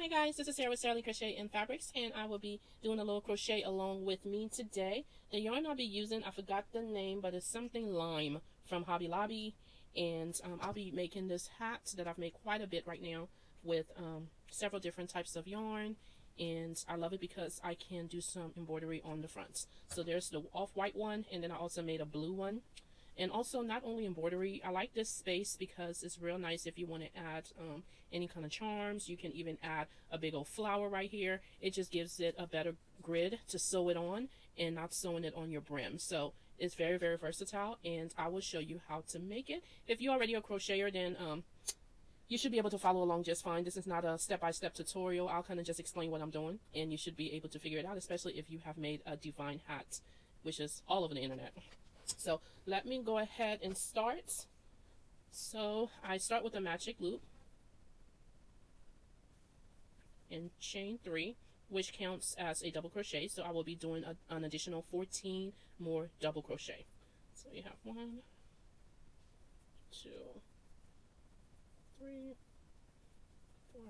Hi guys, this is Sarah with SarahleeCrochet&Fabrics, and I will be doing a little crochet along with me today. The yarn I'll be using, I forgot the name, but it's something lime from Hobby Lobby, and I'll be making this hat that I've made quite a bit right now with several different types of yarn, and I love it because I can do some embroidery on the fronts. So there's the off-white one, and then I also made a blue one. And also, not only embroidery, I like this space because it's real nice if you want to add any kind of charms. You can even add a big old flower right here. It just gives it a better grid to sew it on and not sewing it on your brim. So it's very, very versatile, and I will show you how to make it. If you're already a crocheter, then you should be able to follow along just fine. This is not a step-by-step tutorial. I'll kind of just explain what I'm doing, and you should be able to figure it out, especially if you have made a divine hat, which is all over the internet. So let me go ahead and start. So I start with a magic loop and chain 3, which counts as a double crochet. So I will be doing an additional 14 more double crochet. So you have 1, 2, 3, 4,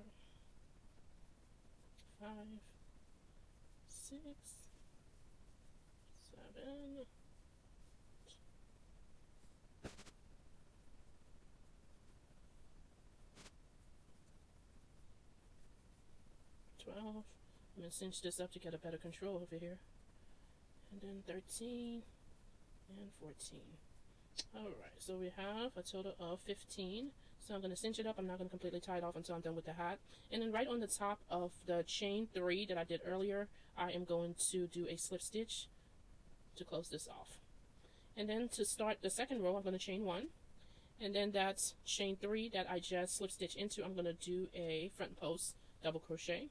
5, 6, 7, 12. I'm going to cinch this up to get a better control over here. And then 13 and 14. Alright, so we have a total of 15. So I'm going to cinch it up. I'm not going to completely tie it off until I'm done with the hat. And then right on the top of the chain 3 that I did earlier, I am going to do a slip stitch to close this off. And then to start the second row, I'm going to chain 1. And then that's chain 3 that I just slip stitch into. I'm going to do a front post double crochet.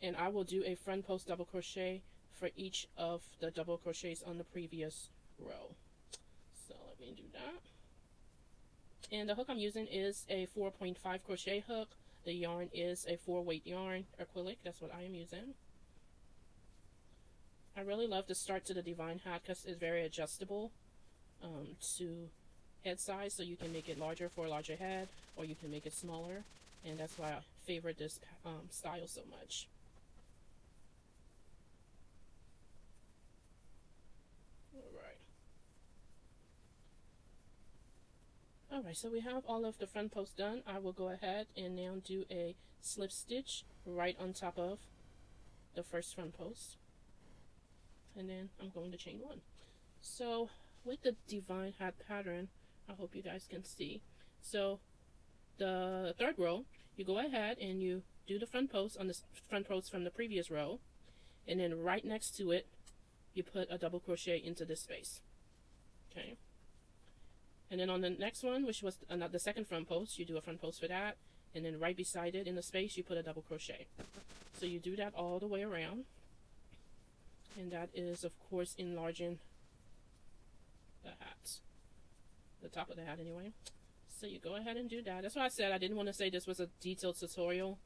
And I will do a front post double crochet for each of the double crochets on the previous row. So let me do that. And the hook I'm using is a 4.5 crochet hook. The yarn is a 4-weight yarn, acrylic. That's what I am using. I really love the start to the divine hat because it's very adjustable to head size. So you can make it larger for a larger head, or you can make it smaller. And that's why I favorite this style so much. Alright, so we have all of the front posts done. I will go ahead and now do a slip stitch right on top of the first front post. And then I'm going to chain 1. So with the divine hat pattern, I hope you guys can see. So the third row, you go ahead and you do the front post on the front post from the previous row. And then right next to it, you put a double crochet into this space. Okay. And then on the next one, which was the second front post, you do a front post for that. And then right beside it in the space, you put a double crochet. So you do that all the way around. And that is, of course, enlarging the hat. The top of the hat anyway. So you go ahead and do that. That's why I said I didn't want to say this was a detailed tutorial.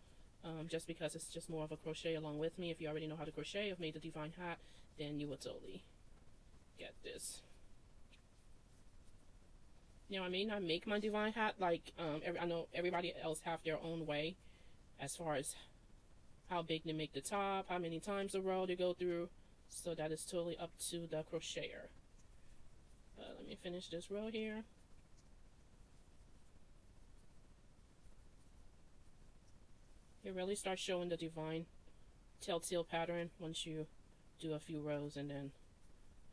Just because it's just more of a crochet along with me. If you already know how to crochet, have made the divine hat, then you will totally get this. Now, I may not make my divine hat like I know everybody else have their own way as far as how big they make the top, how many times a row they go through. So that is totally up to the crocheter. Let me finish this row here. It really starts showing the divine telltale pattern once you do a few rows, and then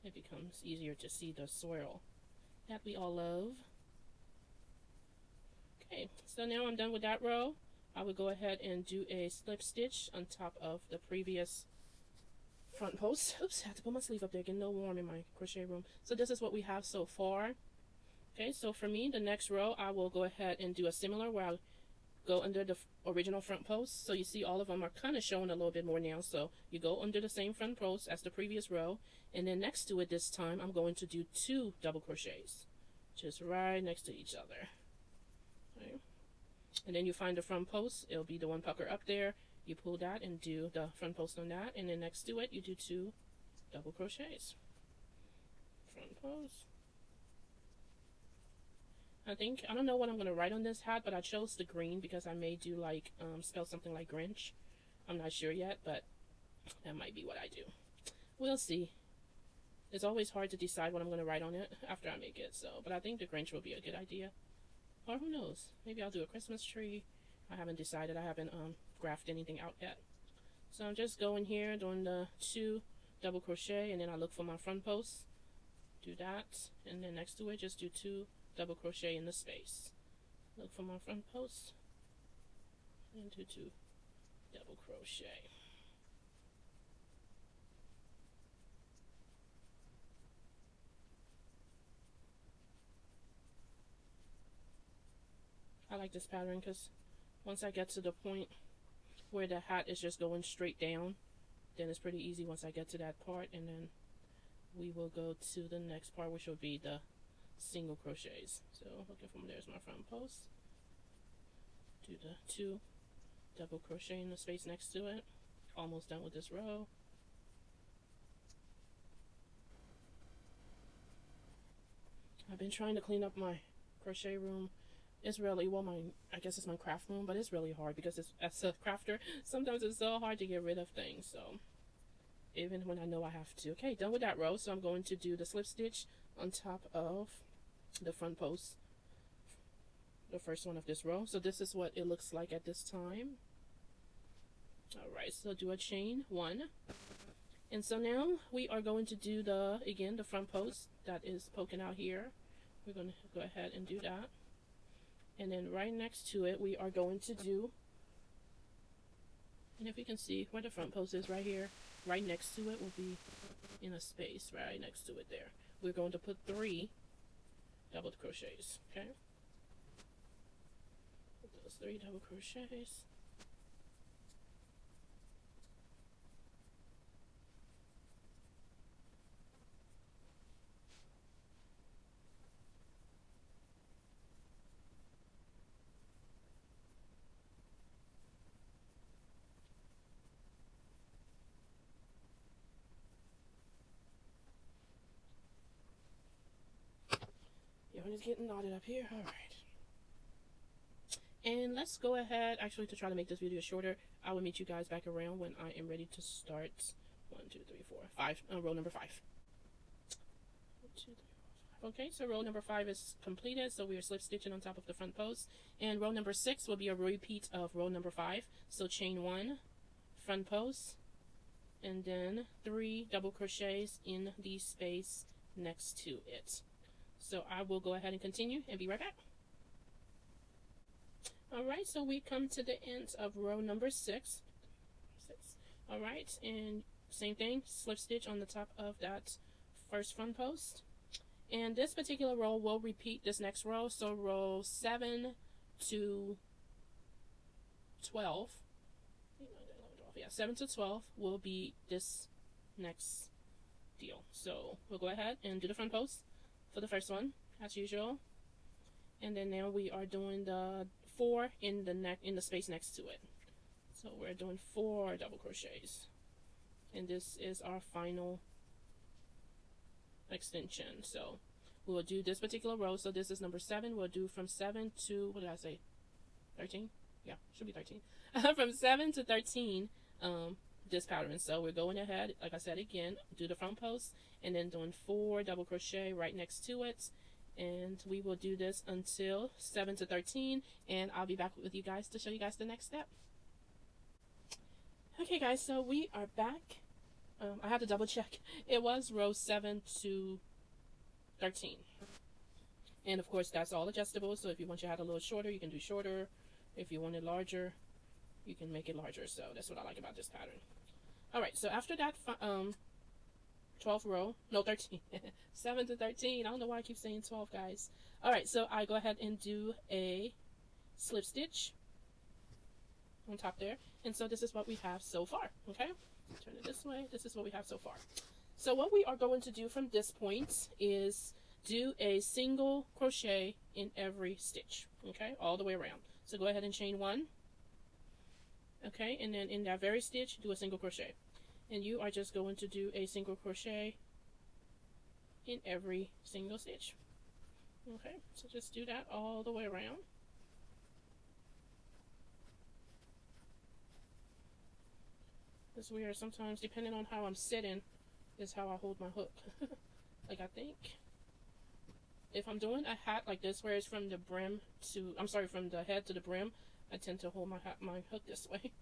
it becomes easier to see the swirl that we all love. Okay, so now I'm done with that row. I will go ahead and do a slip stitch on top of the previous front post. Oops, I have to put my sleeve up there, getting a little warm in my crochet room. So this is what we have so far. Okay, so for me, the next row, I will go ahead and do a similar where I'll go under the original front post. So you see all of them are kind of showing a little bit more now. So you go under the same front post as the previous row, and then next to it this time I'm going to do 2 double crochets just right next to each other. Okay. And then you find the front post, it'll be the one pucker up there. You pull that and do the front post on that, and then next to it you do 2 double crochets. Front post. I don't know what I'm going to write on this hat, but I chose the green because I may do like, spell something like Grinch. I'm not sure yet, but that might be what I do. We'll see. It's always hard to decide what I'm going to write on it after I make it, so, but I think the Grinch will be a good idea. Or who knows? Maybe I'll do a Christmas tree. I haven't decided. I haven't graphed anything out yet. So I'm just going here, doing the 2 double crochet, and then I look for my front post. Do that, and then next to it, just do 2 double crochet in the space. Look for my front post, and do 2 double crochet. I like this pattern because once I get to the point where the hat is just going straight down, then it's pretty easy once I get to that part, and then we will go to the next part, which will be the single crochets. So looking from there's my front post, do the 2 double crochet in the space next to it. Almost done with this row. I've been trying to clean up my crochet room. It's really, well, I guess it's my craft room, but it's really hard because as a crafter, sometimes it's so hard to get rid of things. So even when I know I have to. Okay, done with that row. So I'm going to do the slip stitch on top of the front post, the first one of this row. So this is what it looks like at this time. Alright, so do a chain 1. And so now we are going to do the front post that is poking out here. We're going to go ahead and do that. And then right next to it, we are going to do, and if you can see where the front post is right here, right next to it will be in a space right next to it there. We're going to put 3 double crochets, okay? Put those 3 double crochets. It's getting knotted up here. All right, and let's go ahead, actually, to try to make this video shorter, I will meet you guys back around when I am ready to start 1 2 3 4 5 row number 5. 1 2 3 4 5. Okay, so row number 5 is completed, so we are slip stitching on top of the front post, and row number 6 will be a repeat of row number 5. So chain 1, front post, and then 3 double crochets in the space next to it. So I will go ahead and continue and be right back. Alright, so we come to the end of row number 6. Alright, and same thing, slip stitch on the top of that first front post. And this particular row will repeat this next row, so row 7 to 12. Yeah, 7 to 12 will be this next deal. So we'll go ahead and do the front post for the first one as usual, and then now we are doing the 4 in the space next to it. So we're doing 4 double crochets, and this is our final extension. So we'll do this particular row. So this is number 7. We'll do from 7 to, what did I say, 13? Yeah, should be 13. From 7 to 13, this pattern. So we're going ahead, like I said again, do the front post, and then doing 4 double crochet right next to it, and we will do this until 7 to 13, and I'll be back with you guys to show you guys the next step. Okay guys, so we are back. I had to double check. It was row 7 to 13, and of course that's all adjustable. So if you want your hat a little shorter, you can do shorter. If you want it larger, you can make it larger. So that's what I like about this pattern. Alright, so after that 12th row, no, 13, 7 to 13, I don't know why I keep saying 12, guys. Alright, so I go ahead and do a slip stitch on top there, and so this is what we have so far. Okay, turn it this way. This is what we have so far. So what we are going to do from this point is do a single crochet in every stitch, okay, all the way around. So go ahead and chain 1, okay, and then in that very stitch do a single crochet, and you are just going to do a single crochet in every single stitch. Okay, so just do that all the way around. It's weird sometimes, depending on how I'm sitting, is how I hold my hook. Like, I think if I'm doing a hat like this, where it's from the brim to, I'm sorry, from the head to the brim, I tend to hold my hook this way.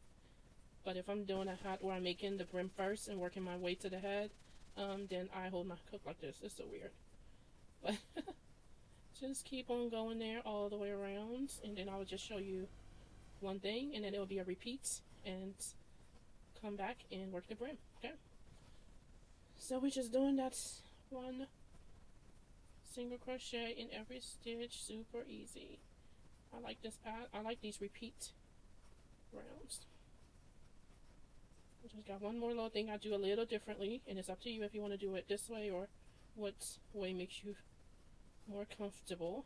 But if I'm doing a hat where I'm making the brim first and working my way to the head, then I hold my hook like this. It's so weird. But just keep on going there all the way around, and then I will just show you one thing, and then it will be a repeat, and come back and work the brim. Okay, so we're just doing that one single crochet in every stitch. Super easy. I like this part. I like these repeat rounds. I just got one more little thing I do a little differently, and it's up to you if you want to do it this way or what way makes you more comfortable.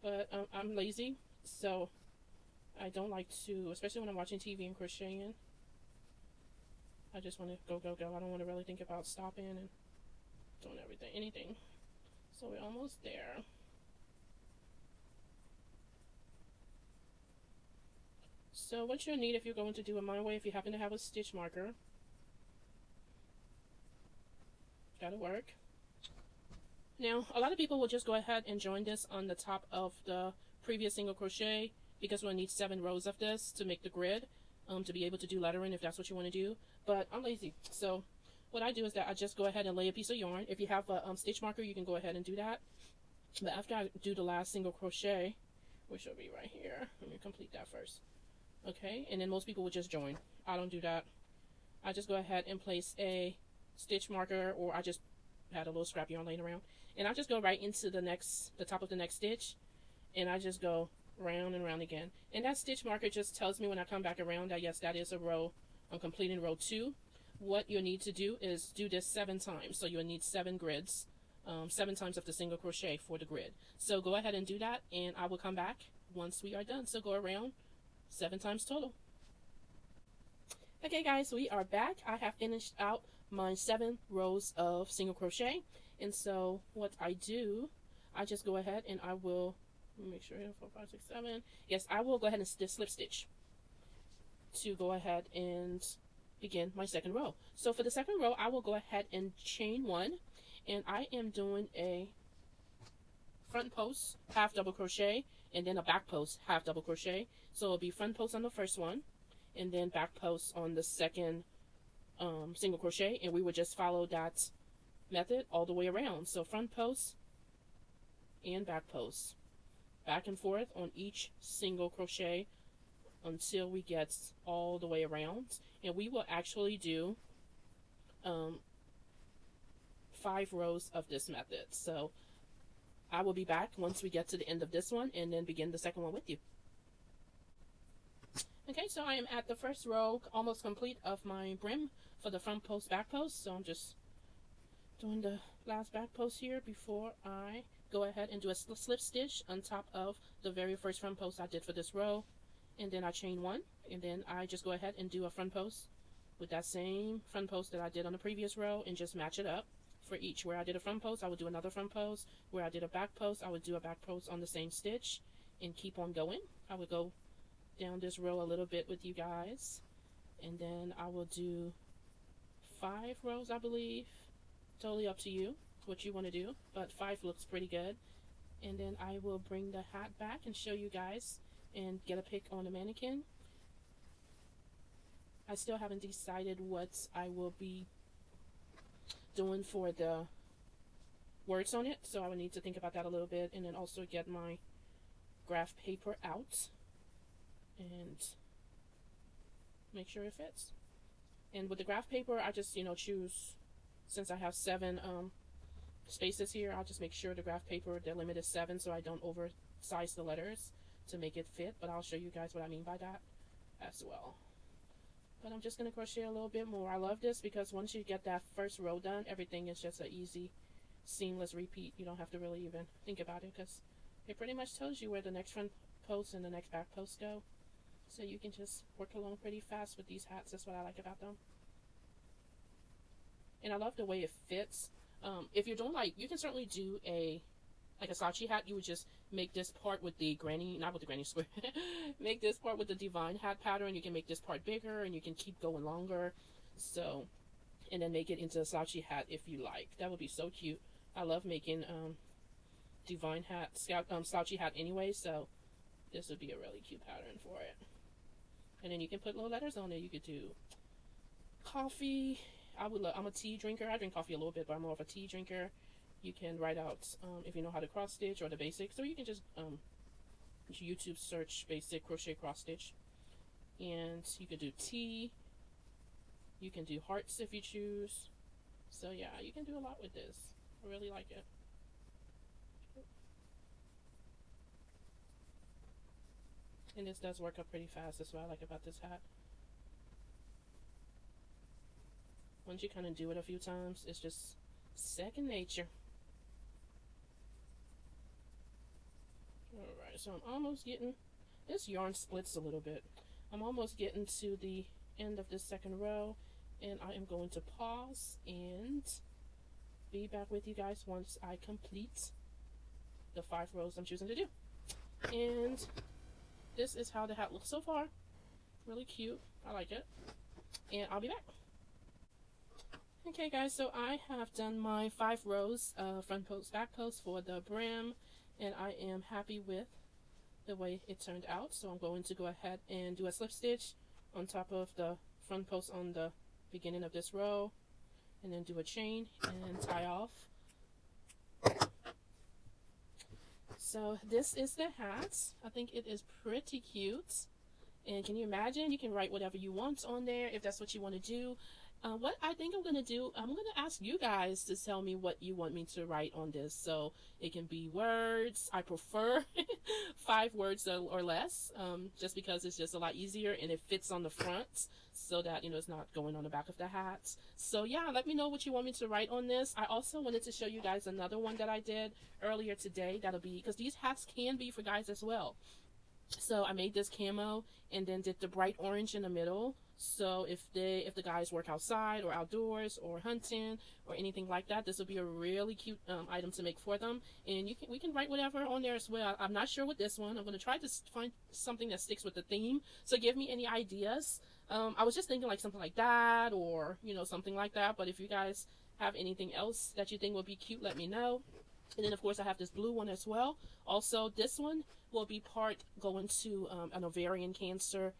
But I'm lazy, so I don't like to, especially when I'm watching TV and crocheting, I just want to go. I don't want to really think about stopping and doing anything. So we're almost there. So what you'll need if you're going to do it my way, if you happen to have a stitch marker, that'll work. Now, a lot of people will just go ahead and join this on the top of the previous single crochet, because we'll need 7 rows of this to make the grid, to be able to do lettering if that's what you want to do. But I'm lazy, so what I do is that I just go ahead and lay a piece of yarn. If you have a stitch marker, you can go ahead and do that. But after I do the last single crochet, which will be right here, let me complete that first. Okay, and then most people will just join. I don't do that. I just go ahead and place a stitch marker, or I just had a little scrap yarn laying around, and I just go right into the top of the next stitch, and I just go round and round again. And that stitch marker just tells me when I come back around that yes, that is a row. I'm completing row 2. What you'll need to do is do this 7 times. So you'll need 7 grids, 7 times of the single crochet for the grid. So go ahead and do that, and I will come back once we are done. So go around 7 times total. Okay guys, we are back. I have finished out my 7 rows of single crochet, and so what I do, I just go ahead and I will make sure 4, 5, 6, 7. Yes, I will go ahead and slip stitch to go ahead and begin my second row. So for the second row, I will go ahead and chain 1, and I am doing a front post half double crochet and then a back post half double crochet. So it'll be front post on the first one and then back post on the second single crochet, and we would just follow that method all the way around. So front post and back post, back and forth on each single crochet until we get all the way around. And we will actually do 5 rows of this method. So I will be back once we get to the end of this one and then begin the second one with you. Okay, so I am at the first row, almost complete, of my brim for the front post, back post. So I'm just doing the last back post here before I go ahead and do a slip stitch on top of the very first front post I did for this row. And then I chain 1, and then I just go ahead and do a front post with that same front post that I did on the previous row, and just match it up. For each where I did a front post, I would do another front post. Where I did a back post, I would do a back post on the same stitch, and keep on going. I would go down this row a little bit with you guys, and then I will do 5 rows, I believe. Totally up to you what you want to do, but 5 looks pretty good. And then I will bring the hat back and show you guys and get a pic on the mannequin. I still haven't decided what I will be doing for the words on it, so I would need to think about that a little bit, and then also get my graph paper out and make sure it fits. And with the graph paper, I just choose, since I have 7 spaces here, I'll just make sure the graph paper, the limit is 7, so I don't oversize the letters to make it fit. But I'll show you guys what I mean by that as well. But I'm just going to crochet a little bit more. I love this because once you get that first row done, everything is just an easy, seamless repeat. You don't have to really even think about it, because it pretty much tells you where the next front post and the next back post go. So you can just work along pretty fast with these hats. That's what I like about them. And I love the way it fits. If you're doing, like, you can certainly do a like a slouchy hat, you would just make this part with the granny, not with the granny square, make this part with the divine hat pattern. You can make this part bigger and you can keep going longer. So, and then make it into a slouchy hat if you like. That would be so cute. I love making divine hat, slouchy hat anyway, so this would be a really cute pattern for it. And then you can put little letters on it. You could do coffee. I'm a tea drinker. I drink coffee a little bit, but I'm more of a tea drinker. You can write out if you know how to cross stitch or the basics, or you can just YouTube search basic crochet cross stitch, and you can do tea. You can do hearts if you choose. So yeah, you can do a lot with this. I really like it. And this does work up pretty fast. That's what I like about this hat. Once you kind of do it a few times, it's just second nature. Alright, so I'm almost getting, this yarn splits a little bit. I'm almost getting to the end of this second row, and I am going to pause and be back with you guys once I complete the 5 rows I'm choosing to do. And this is how the hat looks so far. Really cute. I like it. And I'll be back. Okay guys, so I have done my 5 rows front post, back post for the brim, and I am happy with the way it turned out. So I'm going to go ahead and do a slip stitch on top of the front post on the beginning of this row, and then do a chain and tie off. So this is the hat. I think it is pretty cute. And can you imagine? You can write whatever you want on there if that's what you want to do. What I think I'm going to do, I'm going to ask you guys to tell me what you want me to write on this. So it can be words. I prefer 5 words or less, just because it's just a lot easier and it fits on the front so that, you know, it's not going on the back of the hat. So yeah, let me know what you want me to write on this. I also wanted to show you guys another one that I did earlier today. That'll be, because these hats can be for guys as well. So I made this camo and then did the bright orange in the middle. So if the guys work outside or outdoors or hunting or anything like that, this will be a really cute item to make for them. And we can write whatever on there as well. I'm not sure with this one. I'm going to try to find something that sticks with the theme. So give me any ideas. I was just thinking like something like that, or you know, something like that. But if you guys have anything else that you think would be cute, let me know. And then of course I have this blue one as well. Also, this one will be part going to an ovarian cancer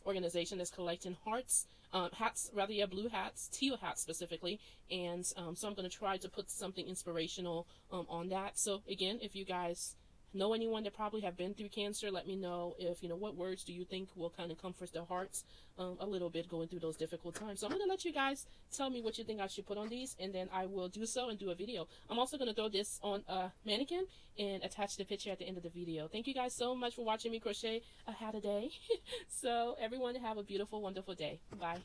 organization that's collecting hats, rather, yeah, blue hats, teal hats specifically. And so I'm going to try to put something inspirational on that. So again, if you guys know anyone that probably have been through cancer, let me know if, you know, what words do you think will kind of comfort their hearts a little bit going through those difficult times. So I'm going to let you guys tell me what you think I should put on these, and then I will do so and do a video. I'm also going to throw this on a mannequin and attach the picture at the end of the video. Thank you guys so much for watching me crochet a hat a day. So everyone have a beautiful, wonderful day. Bye.